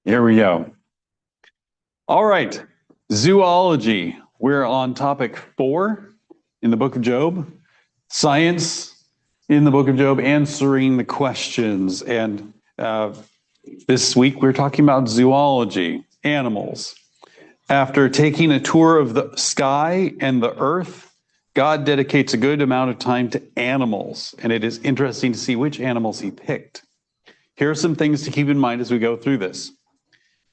Here we go. All right, zoology. We're on topic 4 in the book of Job. Science in the book of Job, answering the questions. And this week we're talking about zoology, animals. After taking a tour of the sky and the earth, God dedicates a good amount of time to animals. And it is interesting to see which animals he picked. Here are some things to keep in mind as we go through this.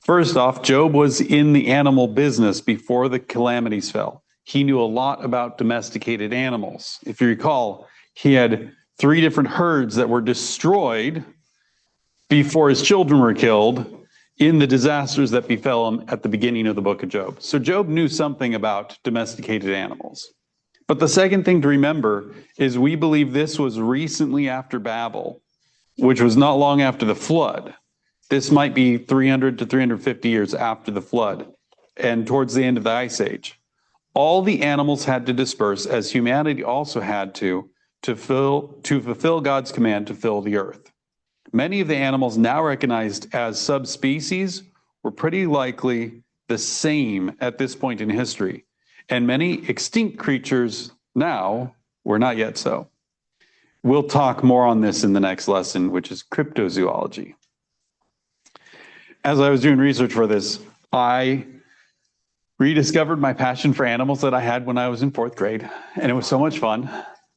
First off, Job was in the animal business before the calamities fell. He knew a lot about domesticated animals. If you recall, he had 3 different herds that were destroyed before his children were killed in the disasters that befell him at the beginning of the book of Job. So Job knew something about domesticated animals. But the second thing to remember is we believe this was recently after Babel, which was not long after the flood. This might be 300 to 350 years after the flood and towards the end of the Ice Age. All the animals had to disperse, as humanity also had to fulfill God's command to fill the earth. Many of the animals now recognized as subspecies were pretty likely the same at this point in history, and many extinct creatures now were not yet so. We'll talk more on this in the next lesson, which is cryptozoology. As I was doing research for this, I rediscovered my passion for animals that I had when I was in 4th grade, and it was so much fun.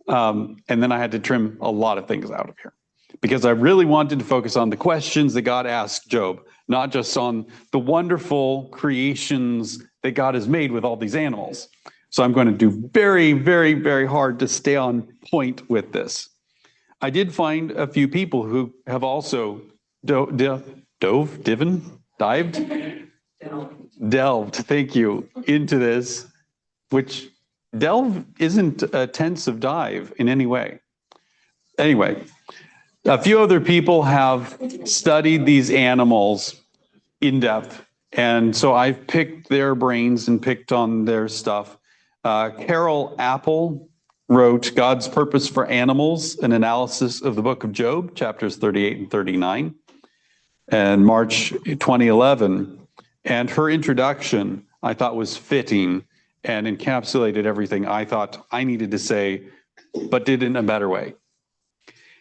And then I had to trim a lot of things out of here because I really wanted to focus on the questions that God asked Job, not just on the wonderful creations that God has made with all these animals. So I'm going to do very, very, very hard to stay on point with this. I did find a few people who have also delved, thank you, into this, which delve isn't a tense of dive in any way. Anyway, a few other people have studied these animals in depth, and so I've picked their brains and picked on their stuff. Carol Apple wrote God's Purpose for Animals, an analysis of the book of Job, chapters 38 and 39. And March 2011, and her introduction I thought was fitting and encapsulated everything I thought I needed to say, but did it in a better way.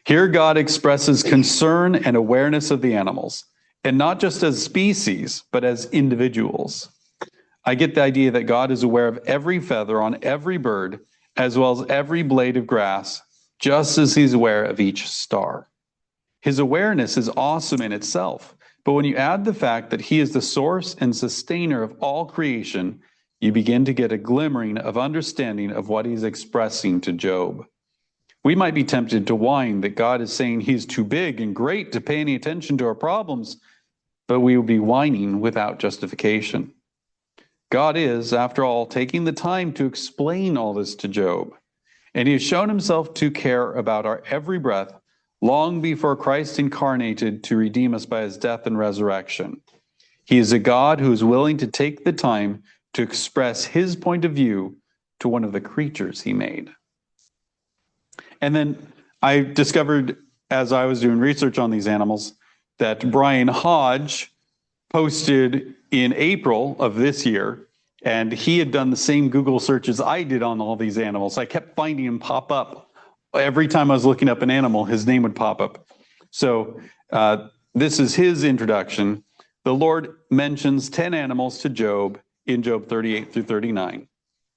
Here God expresses concern and awareness of the animals, and not just as species, but as individuals. I get the idea that God is aware of every feather on every bird, as well as every blade of grass, just as he's aware of each star. His awareness is awesome in itself, but when you add the fact that he is the source and sustainer of all creation, you begin to get a glimmering of understanding of what he's expressing to Job. We might be tempted to whine that God is saying he's too big and great to pay any attention to our problems, but we will be whining without justification. God is, after all, taking the time to explain all this to Job, and he has shown himself to care about our every breath long before Christ incarnated to redeem us by his death and resurrection. He is a God who is willing to take the time to express his point of view to one of the creatures he made. And then I discovered, as I was doing research on these animals, that Brian Hodge posted in April of this year, and he had done the same Google searches I did on all these animals. I kept finding him pop up. Every time I was looking up an animal, his name would pop up. So this is his introduction. The Lord mentions 10 animals to Job in Job 38 through 39.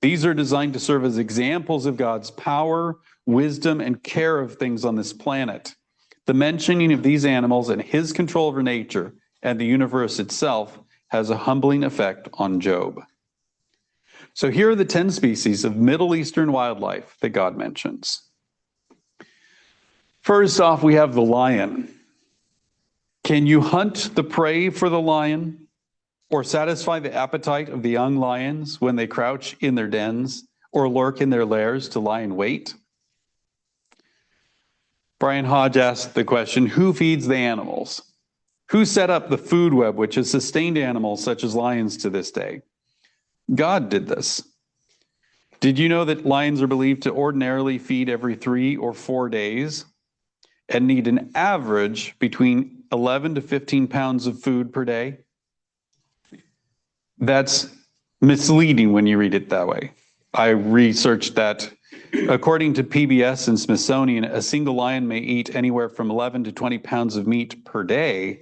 These are designed to serve as examples of God's power, wisdom, and care of things on this planet. The mentioning of these animals and his control over nature and the universe itself has a humbling effect on Job. So here are the 10 species of Middle Eastern wildlife that God mentions. First off, we have the lion. Can you hunt the prey for the lion or satisfy the appetite of the young lions when they crouch in their dens or lurk in their lairs to lie in wait? Brian Hodge asked the question, who feeds the animals? Who set up the food web which has sustained animals such as lions to this day? God did this. Did you know that lions are believed to ordinarily feed every 3 or 4 days and need an average between 11 to 15 pounds of food per day? That's misleading when you read it that way. I researched that. According to PBS and Smithsonian, a single lion may eat anywhere from 11 to 20 pounds of meat per day,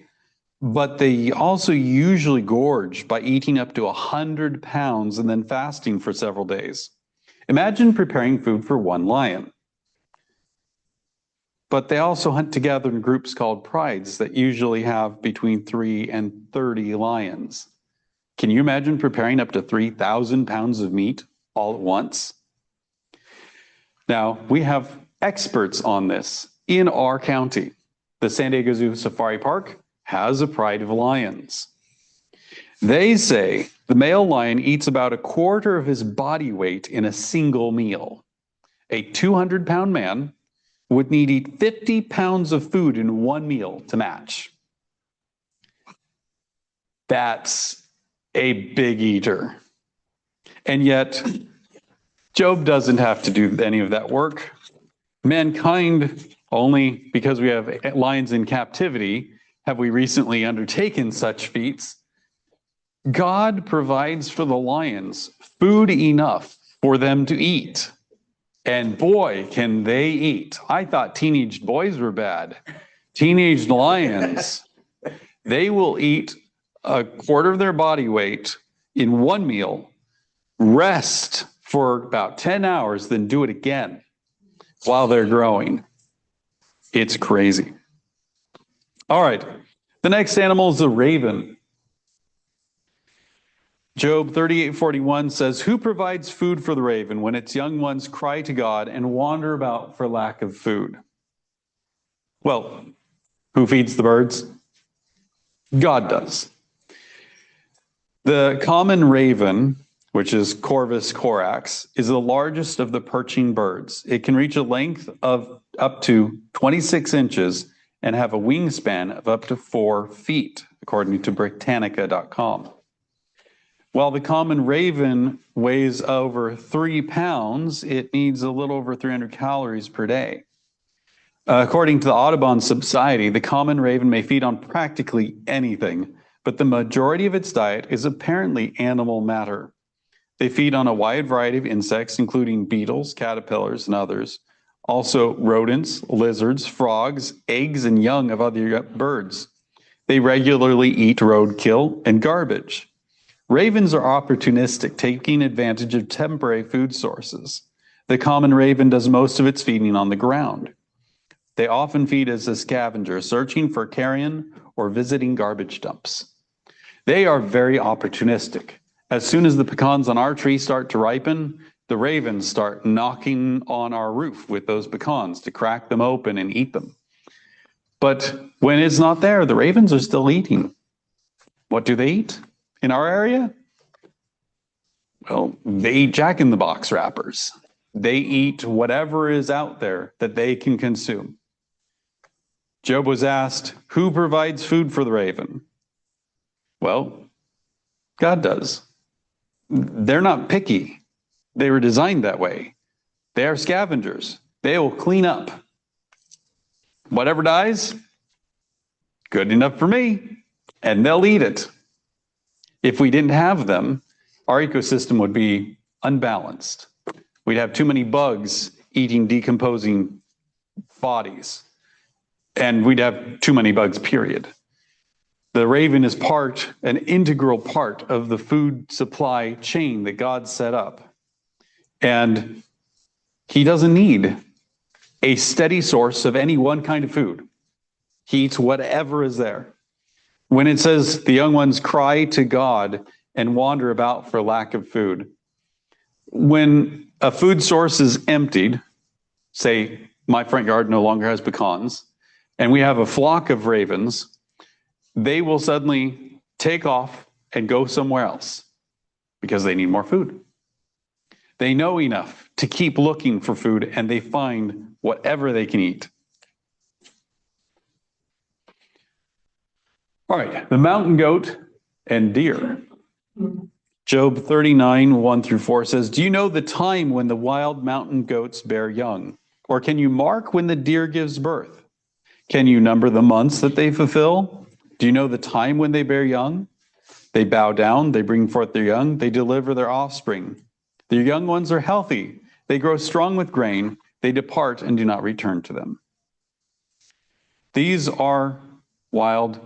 but they also usually gorge by eating up to 100 pounds and then fasting for several days. Imagine preparing food for one lion. But they also hunt together in groups called prides that usually have between 3 and 30 lions. Can you imagine preparing up to 3,000 pounds of meat all at once? Now, we have experts on this in our county. The San Diego Zoo Safari Park has a pride of lions. They say the male lion eats about a quarter of his body weight in a single meal. A 200-pound man would need to eat 50 pounds of food in one meal to match. That's a big eater. And yet, Job doesn't have to do any of that work. Mankind, only because we have lions in captivity, have we recently undertaken such feats. God provides for the lions food enough for them to eat. And boy, can they eat. I thought teenage boys were bad. Teenage lions, they will eat a quarter of their body weight in one meal, rest for about 10 hours, then do it again while they're growing. It's crazy. All right, the next animal is a raven. Job 38:41 says, "Who provides food for the raven when its young ones cry to God and wander about for lack of food?" Well, who feeds the birds? God does. The common raven, which is Corvus corax, is the largest of the perching birds. It can reach a length of up to 26 inches and have a wingspan of up to 4 feet, according to Britannica.com. While the common raven weighs over 3 pounds, it needs a little over 300 calories per day. According to the Audubon Society, the common raven may feed on practically anything, but the majority of its diet is apparently animal matter. They feed on a wide variety of insects, including beetles, caterpillars, and others. Also rodents, lizards, frogs, eggs, and young of other birds. They regularly eat roadkill and garbage. Ravens are opportunistic, taking advantage of temporary food sources. The common raven does most of its feeding on the ground. They often feed as a scavenger, searching for carrion or visiting garbage dumps. They are very opportunistic. As soon as the pecans on our tree start to ripen, the ravens start knocking on our roof with those pecans to crack them open and eat them. But when it's not there, the ravens are still eating. What do they eat in our area? Well, they eat Jack-in-the-Box wrappers. They eat whatever is out there that they can consume. Job was asked, who provides food for the raven? Well, God does. They're not picky. They were designed that way. They are scavengers. They will clean up. Whatever dies, good enough for me, and they'll eat it. If we didn't have them, our ecosystem would be unbalanced. We'd have too many bugs eating decomposing bodies, and we'd have too many bugs, period. The raven is an integral part of the food supply chain that God set up. And he doesn't need a steady source of any one kind of food. He eats whatever is there. When it says the young ones cry to God and wander about for lack of food, when a food source is emptied, say my front yard no longer has pecans, and we have a flock of ravens, they will suddenly take off and go somewhere else because they need more food. They know enough to keep looking for food, and they find whatever they can eat. All right, the mountain goat and deer. Job 39:1-4 says, "Do you know the time when the wild mountain goats bear young? Or can you mark when the deer gives birth? Can you number the months that they fulfill? Do you know the time when they bear young? They bow down, they bring forth their young, they deliver their offspring. Their young ones are healthy. They grow strong with grain. They depart and do not return to them. These are wild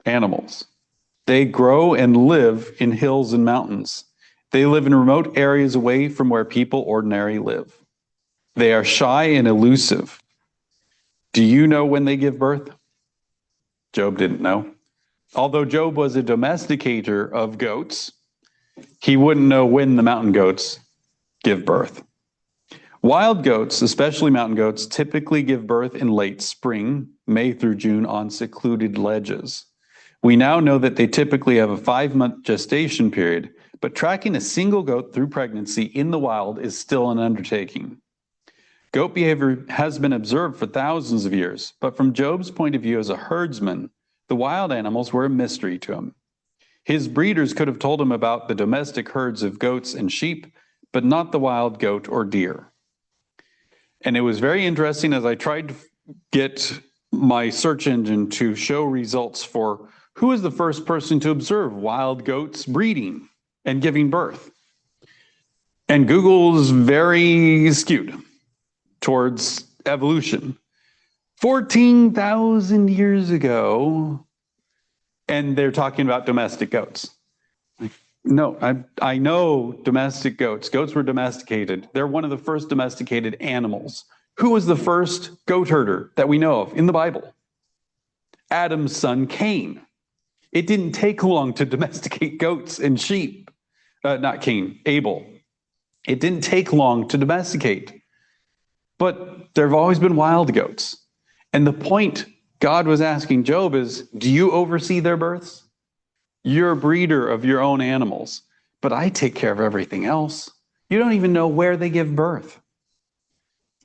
animals. They grow and live in hills and mountains. They live in remote areas away from where people ordinarily live. They are shy and elusive. Do you know when they give birth? Job didn't know. Although Job was a domesticator of goats, he wouldn't know when the mountain goats give birth. Wild goats, especially mountain goats, typically give birth in late spring, May through June, on secluded ledges. We now know that they typically have a 5-month gestation period, but tracking a single goat through pregnancy in the wild is still an undertaking. Goat behavior has been observed for thousands of years, but from Job's point of view as a herdsman, the wild animals were a mystery to him. His breeders could have told him about the domestic herds of goats and sheep, but not the wild goat or deer. And it was very interesting as I tried to get my search engine to show results for who is the first person to observe wild goats breeding and giving birth. And Google is very skewed towards evolution. 14,000 years ago, and they're talking about domestic goats. No, I know domestic goats. Goats were domesticated. They're one of the first domesticated animals. Who was the first goat herder that we know of in the Bible? Adam's son Cain. It didn't take long to domesticate goats and sheep. Not Cain, Abel. It didn't take long to domesticate. But there have always been wild goats. And the point God was asking Job is, do you oversee their births? You're a breeder of your own animals, but I take care of everything else. You don't even know where they give birth.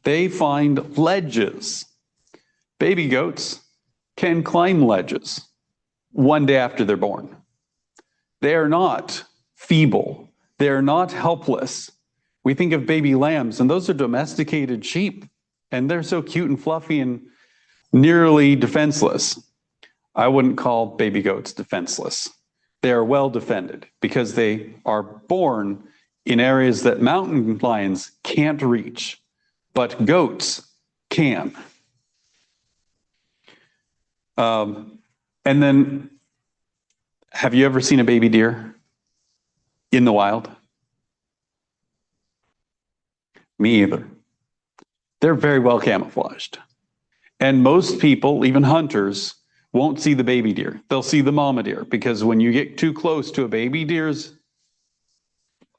They find ledges. Baby goats can climb ledges one day after they're born. They are not feeble. They are not helpless. We think of baby lambs, and those are domesticated sheep, and they're so cute and fluffy and nearly defenseless. I wouldn't call baby goats defenseless. They are well defended because they are born in areas that mountain lions can't reach, but goats can. And then, have you ever seen a baby deer in the wild? Me either. They're very well camouflaged. And most people, even hunters, won't see the baby deer. They'll see the mama deer, because when you get too close to a baby deer's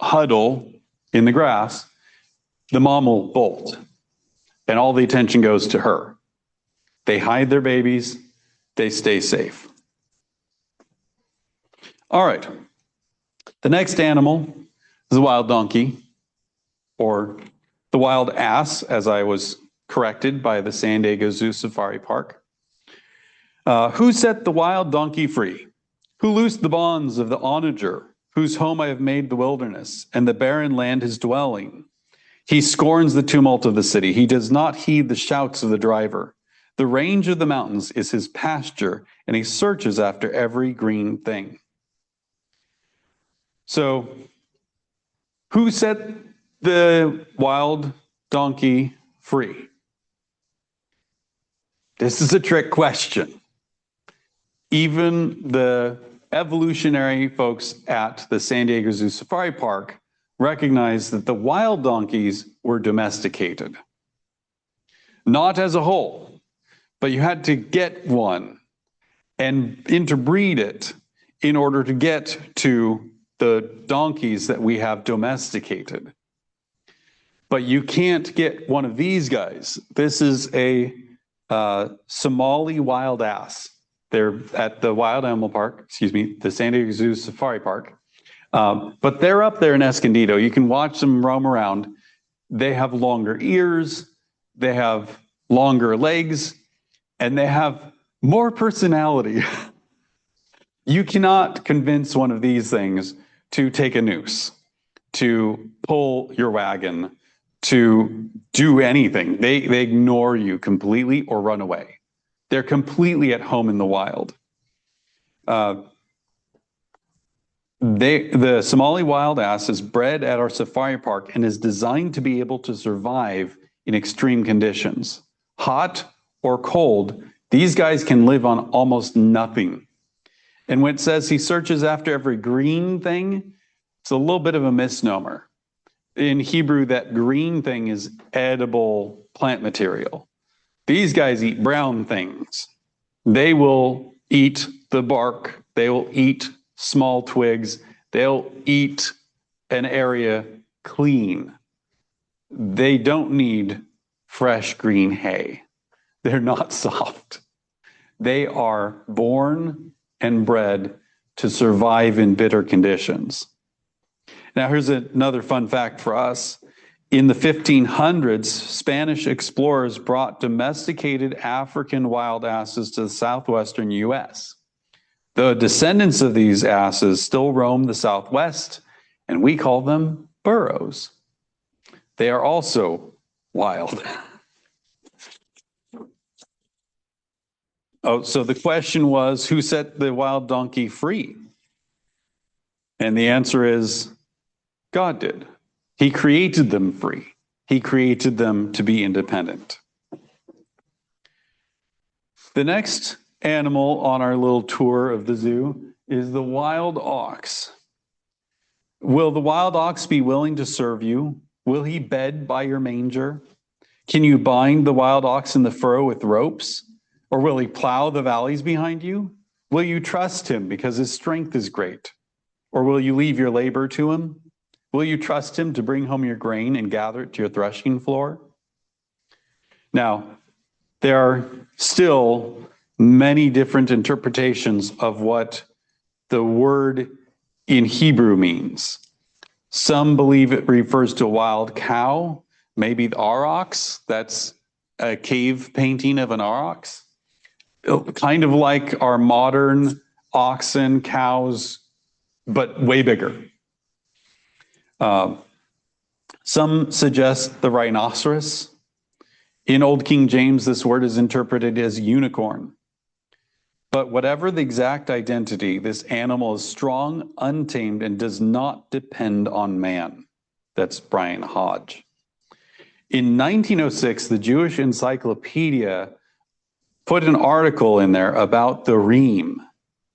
huddle in the grass, the mom will bolt, and all the attention goes to her. They hide their babies. They stay safe. All right. The next animal is the wild donkey, or the wild ass, as I was corrected by the San Diego Zoo Safari Park. Who set the wild donkey free? Who loosed the bonds of the onager, whose home I have made the wilderness, and the barren land his dwelling? He scorns the tumult of the city. He does not heed the shouts of the driver. The range of the mountains is his pasture, and he searches after every green thing. So, who set the wild donkey free? This is a trick question. Even the evolutionary folks at the San Diego Zoo Safari Park recognized that the wild donkeys were domesticated. Not as a whole, but you had to get one and interbreed it in order to get to the donkeys that we have domesticated. But you can't get one of these guys. This is a Somali wild ass. They're at the the San Diego Zoo Safari Park. But they're up there in Escondido. You can watch them roam around. They have longer ears, they have longer legs, and they have more personality. You cannot convince one of these things to take a noose, to pull your wagon, to do anything. They ignore you completely or run away. They're completely at home in the wild. The Somali wild ass is bred at our safari park and is designed to be able to survive in extreme conditions. Hot or cold, these guys can live on almost nothing. And when it says he searches after every green thing, it's a little bit of a misnomer. In Hebrew, that green thing is edible plant material. These guys eat brown things. They will eat the bark. They will eat small twigs. They'll eat an area clean. They don't need fresh green hay. They're not soft. They are born and bred to survive in bitter conditions. Now, here's another fun fact for us. In the 1500s, Spanish explorers brought domesticated African wild asses to the southwestern US. The descendants of these asses still roam the Southwest, and we call them burros. They are also wild. Oh, so the question was, who set the wild donkey free? And the answer is, God did. He created them free. He created them to be independent. The next animal on our little tour of the zoo is the wild ox. Will the wild ox be willing to serve you? Will he bed by your manger? Can you bind the wild ox in the furrow with ropes? Or will he plow the valleys behind you? Will you trust him because his strength is great? Or will you leave your labor to him? Will you trust him to bring home your grain and gather it to your threshing floor? Now, there are still many different interpretations of what the word in Hebrew means. Some believe it refers to a wild cow, maybe the aurochs. That's a cave painting of an aurochs. Kind of like our modern oxen, cows, but way bigger. Some suggest the rhinoceros. In Old King James, this word is interpreted as unicorn. But whatever the exact identity, this animal is strong, untamed, and does not depend on man. That's Brian Hodge. In 1906, the Jewish Encyclopedia put an article in there about the reem.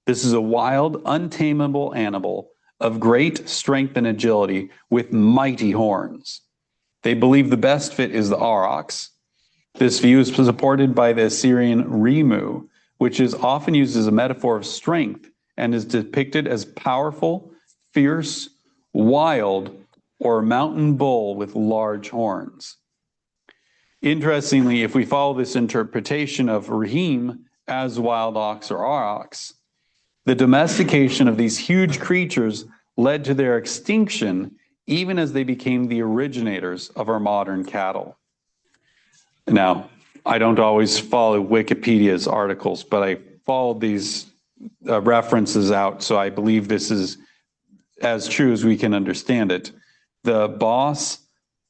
This is a wild, untamable animal of great strength and agility with mighty horns. They believe the best fit is the aurochs. This view is supported by the Assyrian Remu, which is often used as a metaphor of strength and is depicted as powerful, fierce, wild, or mountain bull with large horns. Interestingly, if we follow this interpretation of reem as wild ox or aurochs, the domestication of these huge creatures led to their extinction even as they became the originators of our modern cattle. Now, I don't always follow Wikipedia's articles, but I followed these references out, so I believe this is as true as we can understand it. The Bos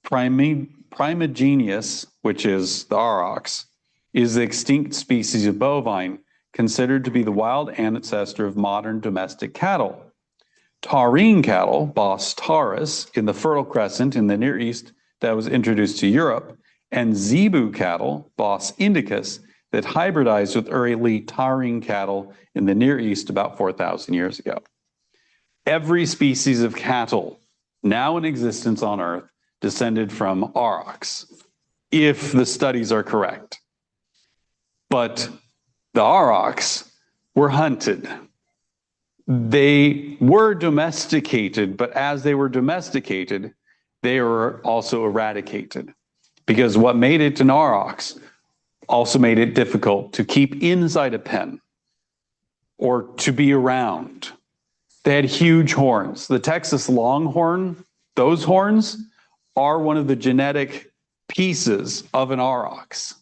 primigenius, which is the aurochs, is the extinct species of bovine, considered to be the wild ancestor of modern domestic cattle. Taurine cattle, Bos taurus, in the Fertile Crescent in the Near East that was introduced to Europe, and zebu cattle, Bos indicus, that hybridized with early taurine cattle in the Near East about 4,000 years ago. Every species of cattle now in existence on Earth descended from aurochs, if the studies are correct. But the aurochs were hunted. They were domesticated, but as they were domesticated, they were also eradicated. Because what made it an aurochs also made it difficult to keep inside a pen or to be around. They had huge horns. The Texas Longhorn, those horns are one of the genetic pieces of an aurochs.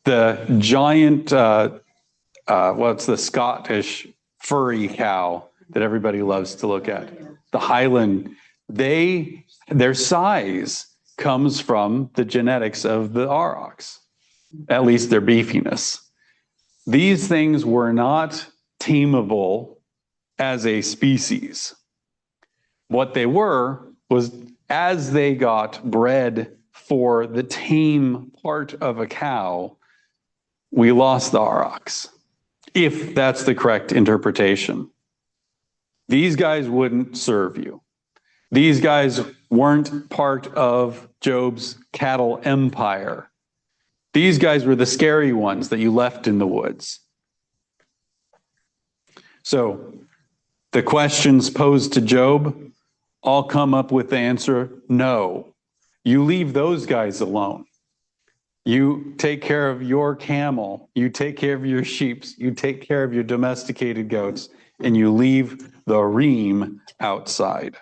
The giant, what's the Scottish furry cow that everybody loves to look at, the Highland, their size comes from the genetics of the aurochs, at least their beefiness. These things were not tameable as a species. What they were was, as they got bred for the tame part of a cow, we lost the aurochs, if that's the correct interpretation. These guys wouldn't serve you. These guys weren't part of Job's cattle empire. These guys were the scary ones that you left in the woods. So the questions posed to Job all come up with the answer, no. You leave those guys alone. You take care of your camel, you take care of your sheep, you take care of your domesticated goats, and you leave the reem outside.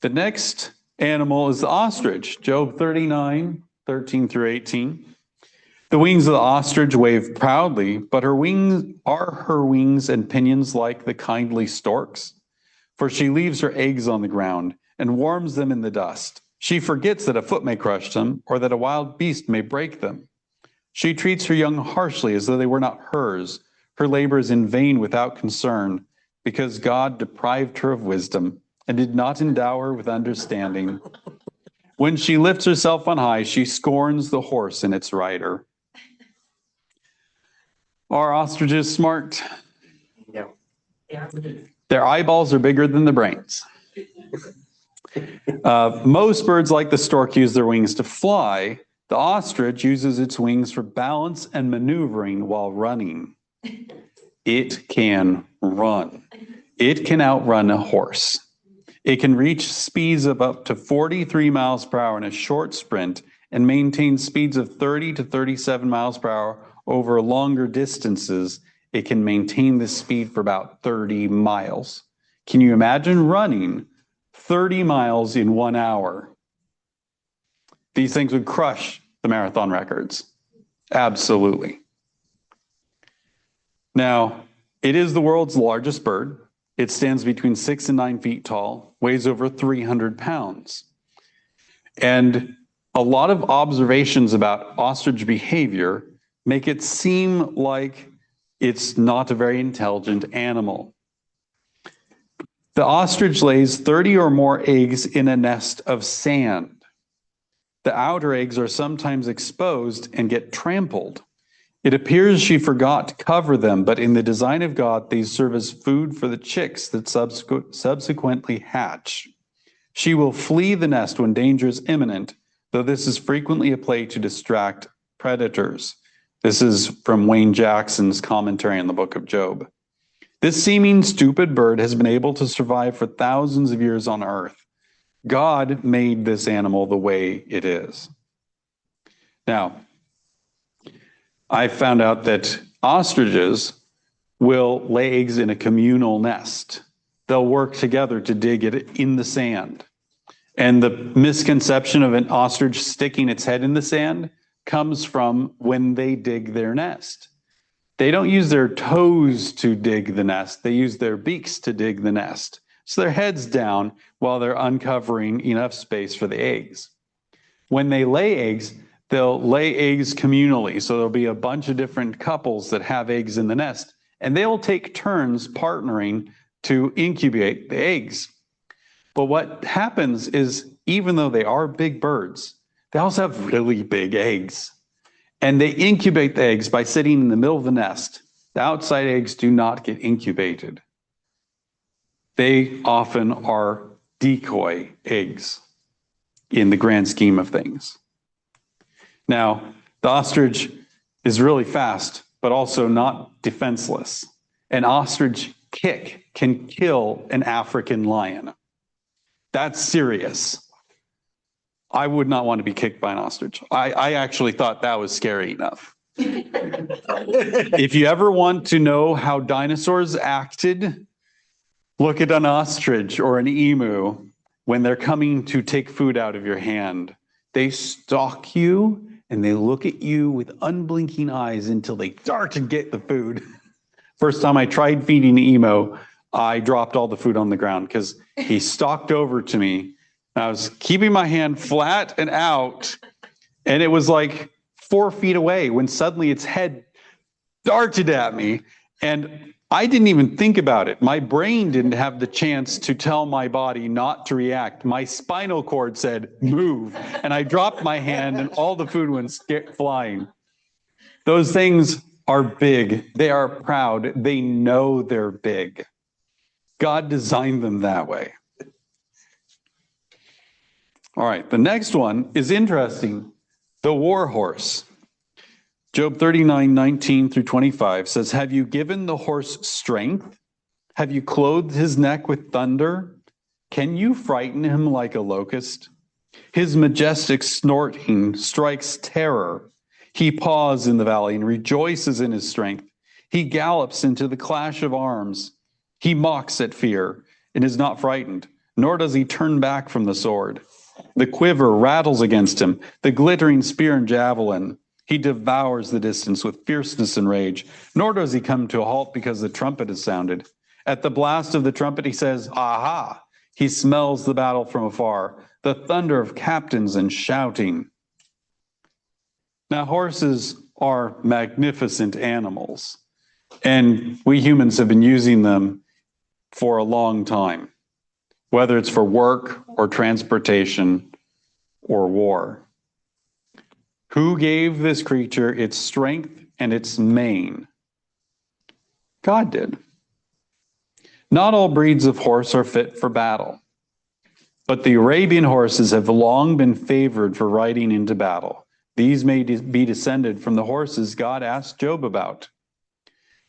The next animal is the ostrich, Job 39, 13 through 18. The wings of the ostrich wave proudly, but her wings and pinions like the kindly stork's? For she leaves her eggs on the ground and warms them in the dust. She forgets that a foot may crush them, or that a wild beast may break them. She treats her young harshly as though they were not hers. Her labor is in vain without concern, because God deprived her of wisdom and did not endow her with understanding. When she lifts herself on high, she scorns the horse and its rider. Are ostriches smart? No. Yeah. Their eyeballs are bigger than the brains. Most birds, like the stork, use their wings to fly. The ostrich uses its wings for balance and maneuvering while running. It can run. It can outrun a horse. It can reach speeds of up to 43 miles per hour in a short sprint and maintain speeds of 30 to 37 miles per hour over longer distances. It can maintain this speed for about 30 miles. Can you imagine running 30 miles in 1 hour? These things would crush the marathon records. Absolutely. Now, it is the world's largest bird. It stands between 6 and 9 feet tall, weighs over 300 pounds. And a lot of observations about ostrich behavior make it seem like it's not a very intelligent animal. The ostrich lays 30 or more eggs in a nest of sand. The outer eggs are sometimes exposed and get trampled. It appears she forgot to cover them, but in the design of God, they serve as food for the chicks that subsequently hatch. She will flee the nest when danger is imminent, though this is frequently a play to distract predators. This is from Wayne Jackson's commentary on the book of Job. This seeming stupid bird has been able to survive for thousands of years on Earth. God made this animal the way it is. Now, I found out that ostriches will lay eggs in a communal nest. They'll work together to dig it in the sand. And the misconception of an ostrich sticking its head in the sand comes from when they dig their nest. They don't use their toes to dig the nest. They use their beaks to dig the nest. So their head's down while they're uncovering enough space for the eggs. When they lay eggs, they'll lay eggs communally. So there'll be a bunch of different couples that have eggs in the nest, and they'll take turns partnering to incubate the eggs. But what happens is, even though they are big birds, they also have really big eggs. And they incubate the eggs by sitting in the middle of the nest. The outside eggs do not get incubated. They often are decoy eggs in the grand scheme of things. Now, the ostrich is really fast, but also not defenseless. An ostrich kick can kill an African lion. That's serious. I would not want to be kicked by an ostrich. I actually thought that was scary enough. If you ever want to know how dinosaurs acted, look at an ostrich or an emu when they're coming to take food out of your hand. They stalk you and they look at you with unblinking eyes until they dart and get the food. First time I tried feeding an emu, I dropped all the food on the ground because he stalked over to me. I was keeping my hand flat and out, and it was like 4 feet away when suddenly its head darted at me. And I didn't even think about it. My brain didn't have the chance to tell my body not to react. My spinal cord said, move. And I dropped my hand and all the food went flying. Those things are big. They are proud. They know they're big. God designed them that way. All right, the next one is interesting. The war horse. Job 39:19 through 25 says, have you given the horse strength? Have you clothed his neck with thunder? Can you frighten him like a locust? His majestic snorting strikes terror. He paws in the valley and rejoices in his strength. He gallops into the clash of arms. He mocks at fear and is not frightened, nor does he turn back from the sword. The quiver rattles against him, the glittering spear and javelin. He devours the distance with fierceness and rage, nor does he come to a halt because the trumpet is sounded. At the blast of the trumpet, he says, aha! He smells the battle from afar, the thunder of captains and shouting. Now, horses are magnificent animals, and we humans have been using them for a long time, whether it's for work or transportation or war. Who gave this creature its strength and its mane? God did. Not all breeds of horse are fit for battle, but the Arabian horses have long been favored for riding into battle. These may be descended from the horses God asked Job about.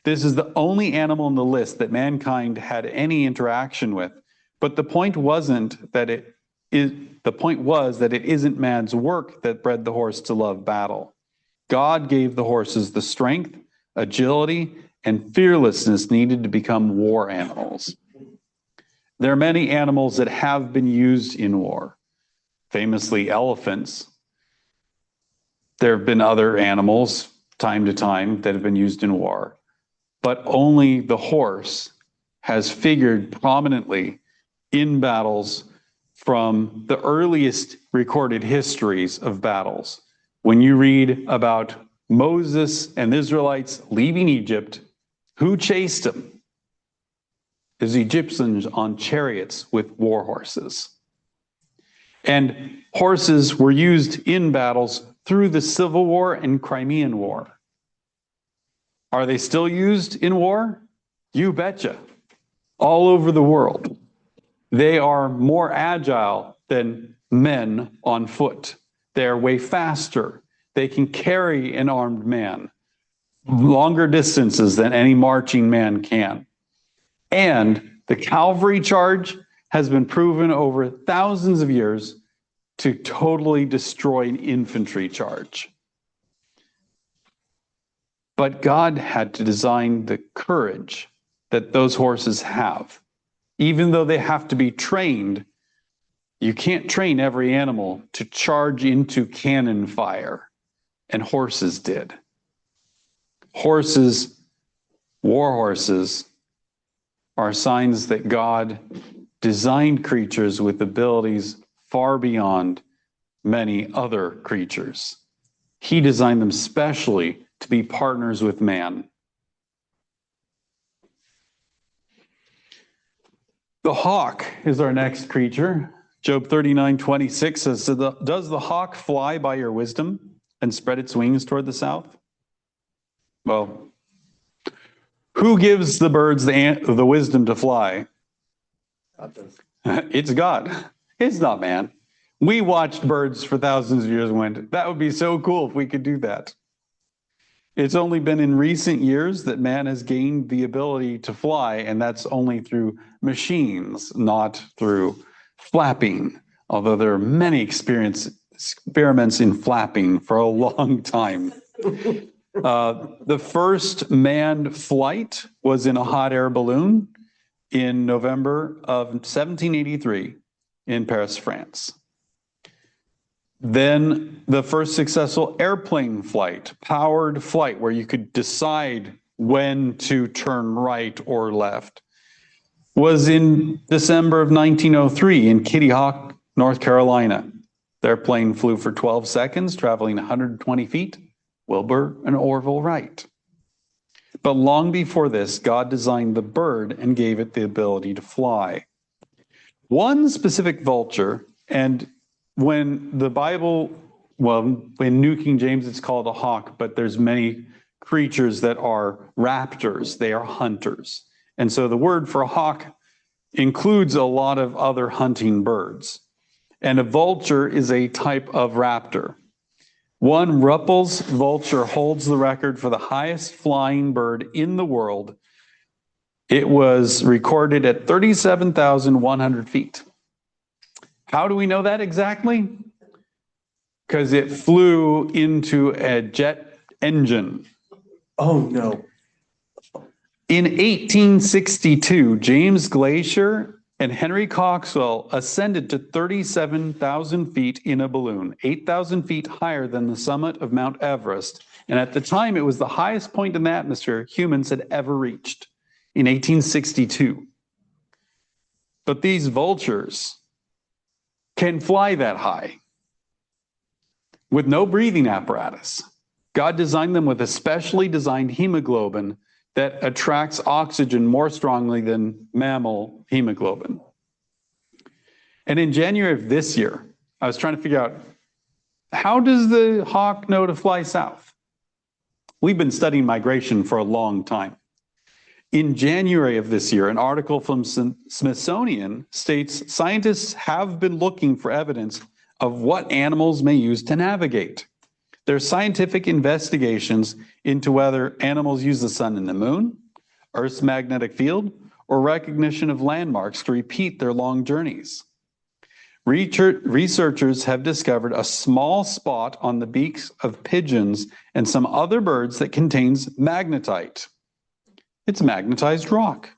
This is the only animal in the list that mankind had any interaction with, but the point was that it isn't man's work that bred the horse to love battle. God gave the horses the strength, agility, and fearlessness needed to become war animals. There are many animals that have been used in war, famously elephants. There have been other animals, time to time, that have been used in war, but only the horse has figured prominently in battles from the earliest recorded histories of battles. When you read about Moses and the Israelites leaving Egypt, who chased them? It was Egyptians on chariots with war horses. And horses were used in battles through the Civil War and Crimean War. Are they still used in war? You betcha. All over the world. They are more agile than men on foot. They're way faster. They can carry an armed man longer distances than any marching man can. And the cavalry charge has been proven over thousands of years to totally destroy an infantry charge. But God had to design the courage that those horses have. Even though they have to be trained, you can't train every animal to charge into cannon fire, and horses did. Horses, war horses, are signs that God designed creatures with abilities far beyond many other creatures. He designed them specially to be partners with man. The hawk is our next creature. Job 39:26 says, does the hawk fly by your wisdom and spread its wings toward the south? Well, who gives the birds the wisdom to fly? God does. It's God. It's not man. We watched birds for thousands of years and went, that would be so cool if we could do that. It's only been in recent years that man has gained the ability to fly, and that's only through machines, not through flapping, although there are many experiments in flapping for a long time. The first manned flight was in a hot air balloon in November of 1783 in Paris, France. Then the first successful airplane flight, powered flight, where you could decide when to turn right or left, was in December of 1903 in Kitty Hawk, North Carolina. The airplane flew for 12 seconds, traveling 120 feet, Wilbur and Orville Wright. But long before this, God designed the bird and gave it the ability to fly. One specific vulture, and when the Bible, well, in New King James, it's called a hawk, but there's many creatures that are raptors. They are hunters. And so the word for hawk includes a lot of other hunting birds. And a vulture is a type of raptor. One Ruppel's vulture holds the record for the highest flying bird in the world. It was recorded at 37,100 feet. How do we know that exactly? Because it flew into a jet engine. Oh, no. In 1862, James Glacier and Henry Coxwell ascended to 37,000 feet in a balloon, 8,000 feet higher than the summit of Mount Everest. And at the time, it was the highest point in the atmosphere humans had ever reached in 1862. But these vultures can fly that high with no breathing apparatus. God designed them with a specially designed hemoglobin that attracts oxygen more strongly than mammal hemoglobin. And in January of this year, I was trying to figure out, how does the hawk know to fly south? We've been studying migration for a long time. In January of this year, an article from Smithsonian states scientists have been looking for evidence of what animals may use to navigate. There's scientific investigations into whether animals use the sun and the moon, Earth's magnetic field, or recognition of landmarks to repeat their long journeys. Researchers have discovered a small spot on the beaks of pigeons and some other birds that contains magnetite. It's magnetized rock.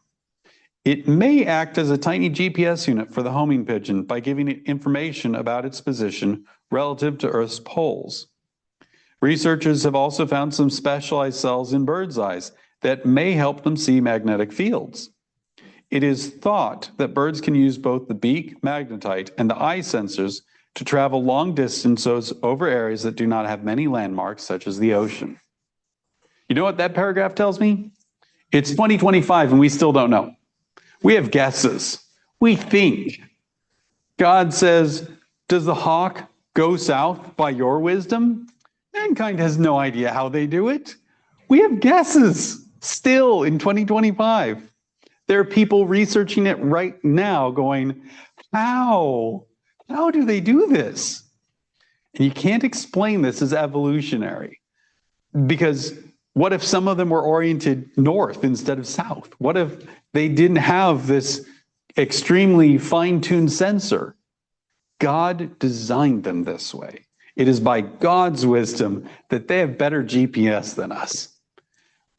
It may act as a tiny GPS unit for the homing pigeon by giving it information about its position relative to Earth's poles. Researchers have also found some specialized cells in birds' eyes that may help them see magnetic fields. It is thought that birds can use both the beak magnetite and the eye sensors to travel long distances over areas that do not have many landmarks, such as the ocean. You know what that paragraph tells me? It's 2025 and we still don't know. We have guesses. We think. God says, does the hawk go south by your wisdom? Mankind has no idea how they do it. We have guesses still in 2025. There are people researching it right now going, how? How do they do this? And you can't explain this as evolutionary, because what if some of them were oriented north instead of south? What if they didn't have this extremely fine-tuned sensor? God designed them this way. It is by God's wisdom that they have better GPS than us,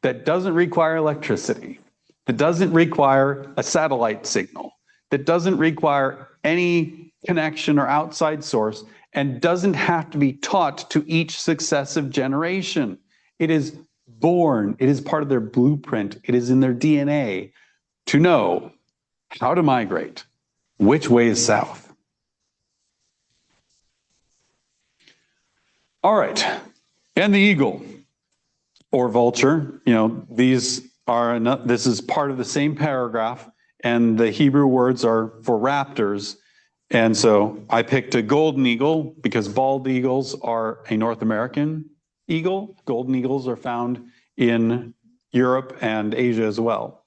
that doesn't require electricity, that doesn't require a satellite signal, that doesn't require any connection or outside source, and doesn't have to be taught to each successive generation. It is born, it is part of their blueprint, it is in their DNA to know how to migrate, which way is south. All right, and the eagle or vulture, this is part of the same paragraph, and the Hebrew words are for raptors. And so I picked a golden eagle because bald eagles are a North American eagle. Golden eagles are found in Europe and Asia as well.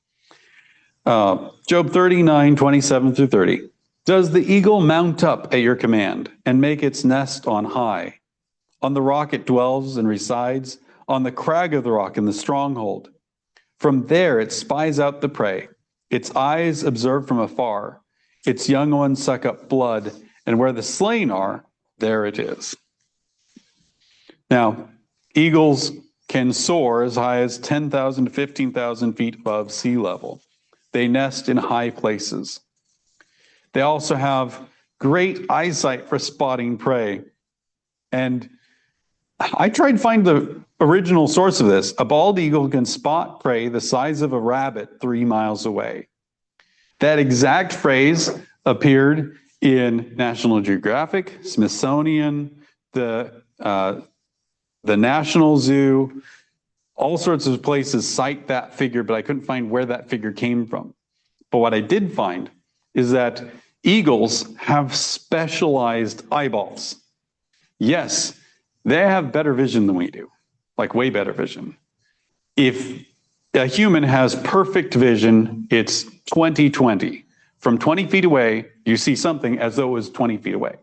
Job 39, 27 through 30. Does the eagle mount up at your command and make its nest on high? On the rock it dwells and resides, on the crag of the rock in the stronghold. From there it spies out the prey. Its eyes observe from afar. Its young ones suck up blood, and where the slain are, there it is. Now, eagles can soar as high as 10,000 to 15,000 feet above sea level. They nest in high places. They also have great eyesight for spotting prey. And I tried to find the original source of this. A bald eagle can spot prey the size of a rabbit 3 miles away. That exact phrase appeared in National Geographic, Smithsonian, the National Zoo, All sorts of places cite that figure, but I couldn't find where that figure came from. But what I did find is that eagles have specialized eyeballs. Yes, they have better vision than we do, like way better vision. If a human has perfect vision, it's 20/20. From 20 feet away, you see something as though it was 20 feet away.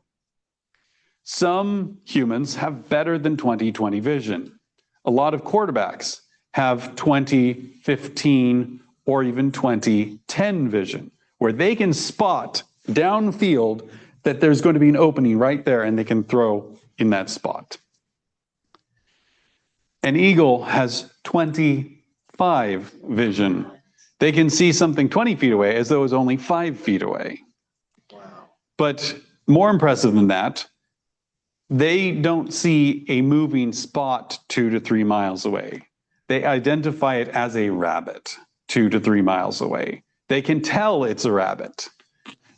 Some humans have better than 20/20 vision. A lot of quarterbacks have 20/15 or even 20/10 vision, where they can spot downfield that there's going to be an opening right there and they can throw in that spot. An eagle has 25 vision. They can see something 20 feet away as though it was only 5 feet away. Wow. But more impressive than that, they don't see a moving spot 2 to 3 miles away. They identify it as a rabbit 2 to 3 miles away. They can tell it's a rabbit,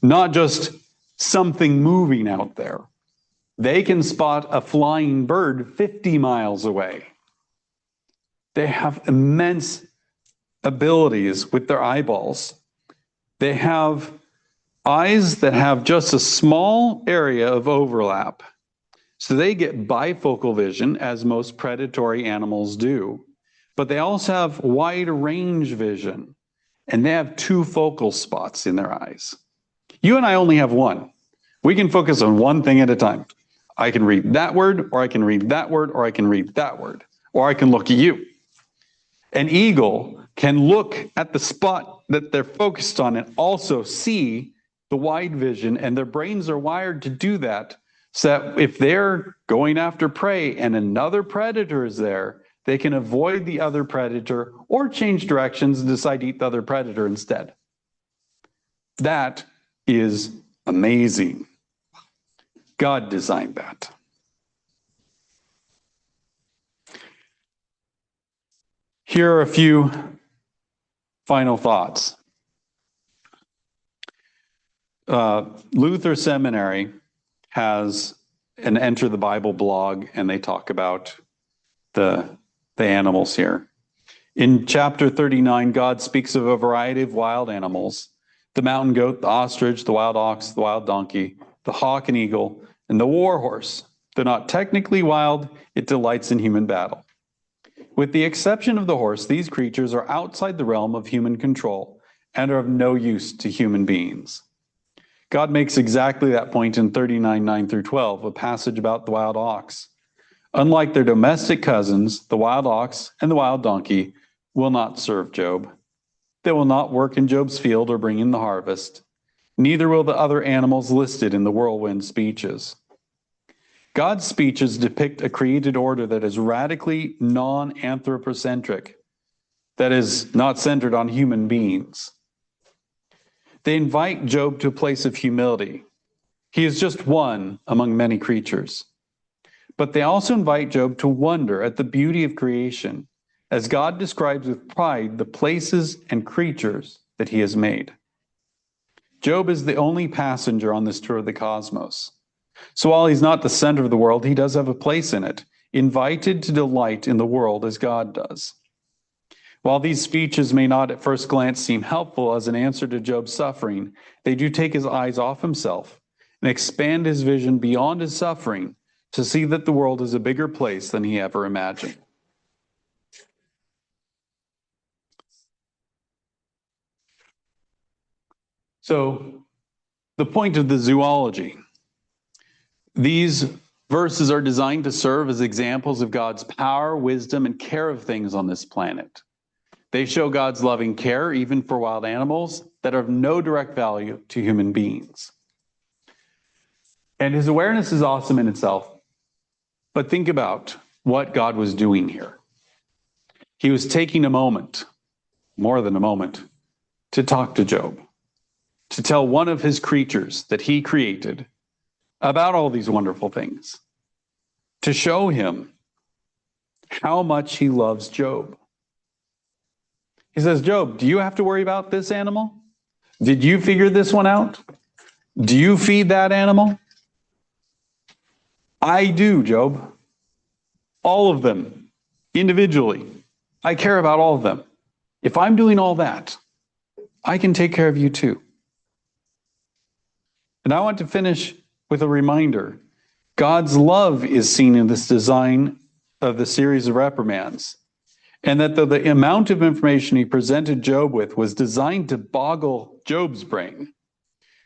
not just something moving out there. They can spot a flying bird 50 miles away. They have immense abilities with their eyeballs. They have eyes that have just a small area of overlap. So they get bifocal vision, as most predatory animals do. But they also have wide range vision, and they have 2 focal spots in their eyes. You and I only have one. We can focus on one thing at a time. I can read that word, or I can read that word, or I can read that word, or I can look at you. An eagle can look at the spot that they're focused on and also see the wide vision, and their brains are wired to do that, so that if they're going after prey and another predator is there, they can avoid the other predator or change directions and decide to eat the other predator instead. That is amazing. God designed that. Here are a few final thoughts. Luther Seminary has an Enter the Bible blog, and they talk about the animals here. In chapter 39, God speaks of a variety of wild animals: the mountain goat, the ostrich, the wild ox, the wild donkey, the hawk and eagle, and the war horse. Though not technically wild, it delights in human battle. With the exception of the horse, these creatures are outside the realm of human control and are of no use to human beings. God makes exactly that point in 39:9 through 12, a passage about the wild ox. Unlike their domestic cousins, the wild ox and the wild donkey will not serve Job. They will not work in Job's field or bring in the harvest. Neither will the other animals listed in the whirlwind speeches. God's speeches depict a created order that is radically non-anthropocentric, that is not centered on human beings. They invite Job to a place of humility. He is just one among many creatures. But they also invite Job to wonder at the beauty of creation, as God describes with pride the places and creatures that he has made. Job is the only passenger on this tour of the cosmos. So while he's not the center of the world, he does have a place in it, invited to delight in the world as God does. While these speeches may not at first glance seem helpful as an answer to Job's suffering, they do take his eyes off himself and expand his vision beyond his suffering to see that the world is a bigger place than he ever imagined. So, the point of the zoology. These verses are designed to serve as examples of God's power, wisdom, and care of things on this planet. They show God's loving care even for wild animals that are of no direct value to human beings. And his awareness is awesome in itself. But think about what God was doing here. He was taking a moment, more than a moment, to talk to Job, to tell one of his creatures that he created about all these wonderful things, to show him how much he loves Job. He says, Job, do you have to worry about this animal? Did you figure this one out? Do you feed that animal? I do, Job. All of them, individually. I care about all of them. If I'm doing all that, I can take care of you too. And I want to finish with a reminder. God's love is seen in this design of the series of reprimands. And that the amount of information he presented Job with was designed to boggle Job's brain.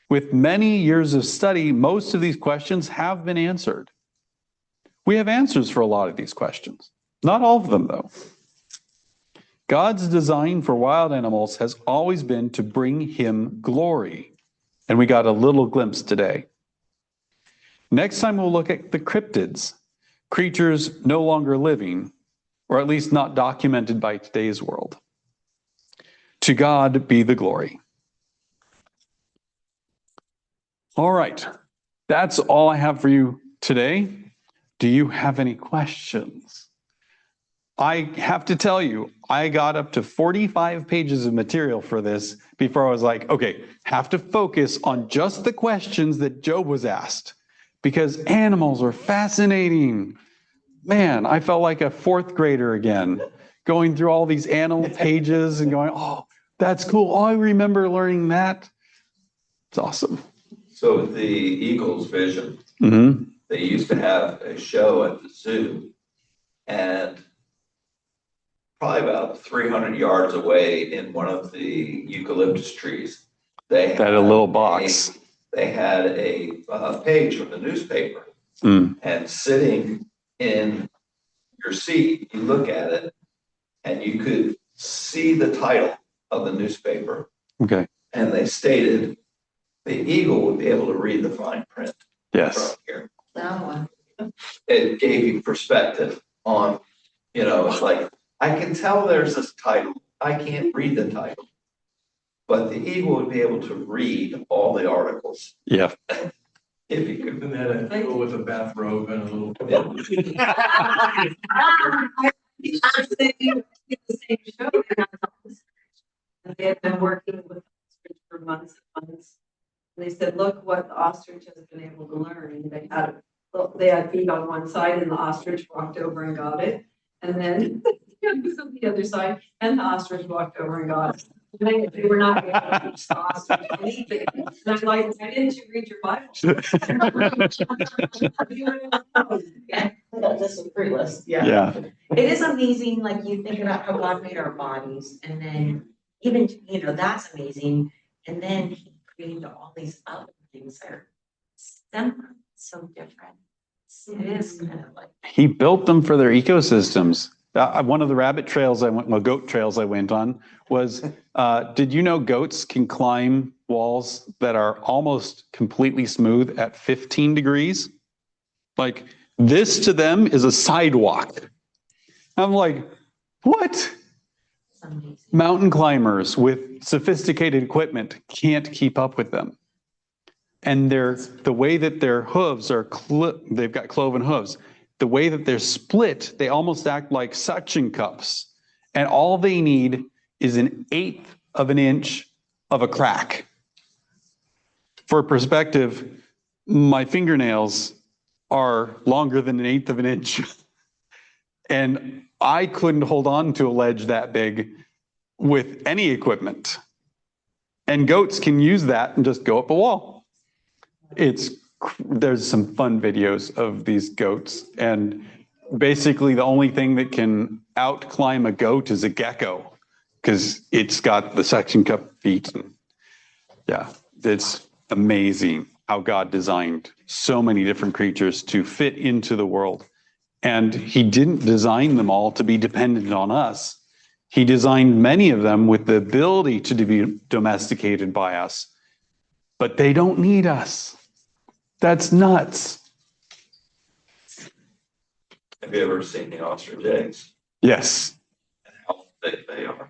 With many years of study, most of these questions have been answered. We have answers for a lot of these questions. Not all of them, though. God's design for wild animals has always been to bring him glory. And we got a little glimpse today. Next time we'll look at the cryptids, creatures no longer living, or at least not documented by today's world. To God be the glory. All right, that's all I have for you today. Do you have any questions? I have to tell you, I got up to 45 pages of material for this before I was like, okay, have to focus on just the questions that Job was asked, because animals are fascinating. Man, I felt like a fourth grader again, going through all these animal pages and going, oh, that's cool. Oh, I remember learning that. It's awesome. So with the eagle's vision, they used to have a show at the zoo, and probably about 300 yards away in one of the eucalyptus trees, they had a little box. They had a page from the newspaper, and sitting in your seat, you look at it, and you could see the title of the newspaper. Okay. And they stated the eagle would be able to read the fine print. Yes. From here. That one. It gave you perspective on, it's like, I can tell there's this title. I can't read the title. But the eagle would be able to read all the articles. Yeah. If you could. And then a eagle with a bathrobe and a little. They had been working with ostrich for months and months. And they said, look what the ostrich has been able to learn. And they had feet on one side and the ostrich walked over and got it. And then it was on the other side and the ostrich walked over and got it. They were not able to teach the ostrich anything. And I'm like, why didn't you read your Bible? Yeah, this is free list. Yeah. It is amazing, like you think about how God made our bodies, and then even, that's amazing. And then he created all these other things that are similar, so different. It is kind of like. He built them for their ecosystems. One of the rabbit trails goat trails I went on was, did you know goats can climb walls that are almost completely smooth at 15 degrees? Like this to them is a sidewalk. I'm like, what? Mountain climbers with sophisticated equipment can't keep up with them. And the way that their hooves are, they've got cloven hooves. The way that they're split, they almost act like suction cups. And all they need is 1/8 of an inch of a crack. For perspective, my fingernails are longer than 1/8 of an inch. And I couldn't hold on to a ledge that big with any equipment. And goats can use that and just go up a wall. There's some fun videos of these goats, and basically the only thing that can out climb a goat is a gecko because it's got the suction cup feet. And yeah, it's amazing how God designed so many different creatures to fit into the world. And he didn't design them all to be dependent on us. He designed many of them with the ability to be domesticated by us, but they don't need us. That's nuts. Have you ever seen the ostrich eggs? Yes. And how thick they are?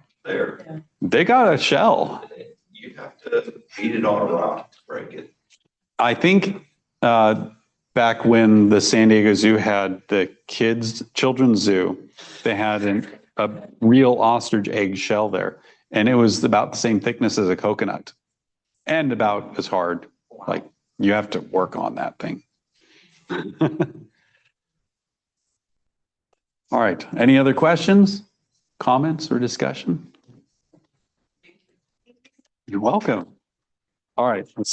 They got a shell. You have to beat it on a rock to break it. I think back when the San Diego Zoo had the children's zoo, they had a real ostrich egg shell there. And it was about the same thickness as a coconut and about as hard. Like, you have to work on that thing. All right. Any other questions? comments or discussion? You're welcome. All right. Let's